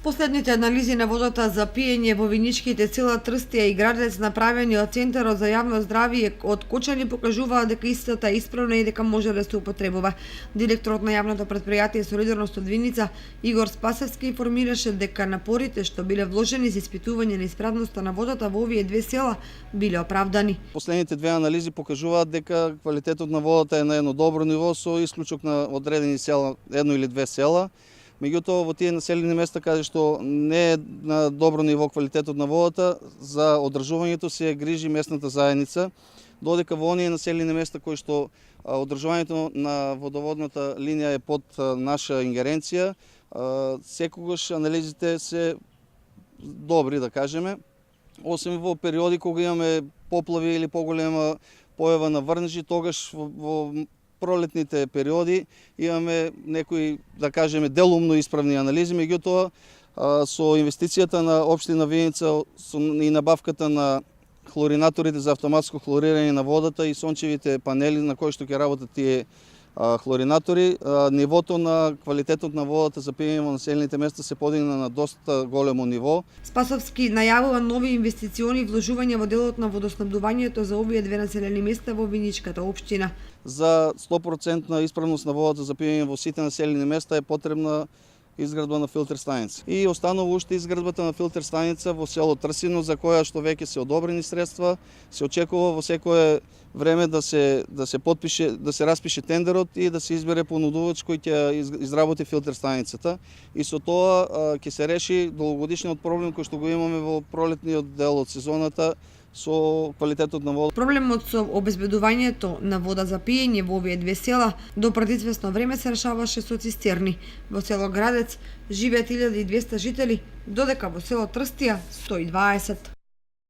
Последните анализи на водата за пиење во виничките села Трстија и Градец направени од Центарот за јавно здравје од Кочани покажуваат дека истата е исправна и дека може да се употребува. Директорот на јавното претпријатие Солидарност од Виница Игор Спасевски информираше дека напорите што биле вложени за испитување на исправноста на водата во овие две села биле оправдани. Последните две анализи покажуваат дека квалитетот на водата е на едно добро ниво со исклучок на одредени села, едно или две села. Меѓутоа, во тие населени места каде што не е на добро ниво квалитетот на водата, за одржувањето се грижи местната заедница, додека во оние населени места кои што одржувањето на водоводната линија е под наша ингеренција, секогаш анализите се добри, да кажеме, освен во периоди кога имаме поплави или поголема појава на врнежи, тогаш во пролетните периоди имаме некои, да кажеме, делумно исправни анализи, меѓутоа со инвестицијата на општина Виница и набавката на хлоринаторите за автоматско хлорирање на водата и сончевите панели на кои што ќе работат тие хлоринатори, нивото на квалитетот на водата за пиење во населените места се подигна на доста големо ниво. Спасовски најавува нови инвестициони вложувања во делот на водоснабдувањето за овие две населени места во Виничката општина. За 100% исправност на водата за пиење во сите населени места е потребна изградба на филтер станица. И останува уште изградбата на филтер станица во село Трсино, за која што веќе се одобрени средства, се очекува во секое време да се распише тендерот и да се избере понудувач кој ќе изработи филтер станицата. И со тоа ќе се реши долгогодишниот проблем кој што го имаме во пролетниот дел од сезоната со квалитетот на вода. Проблемот со обезбедувањето на вода за пиење во овие две села до пред известно време се решаваше со цистерни. Во село Градец живеат 1200 жители, додека во село Трстија 120.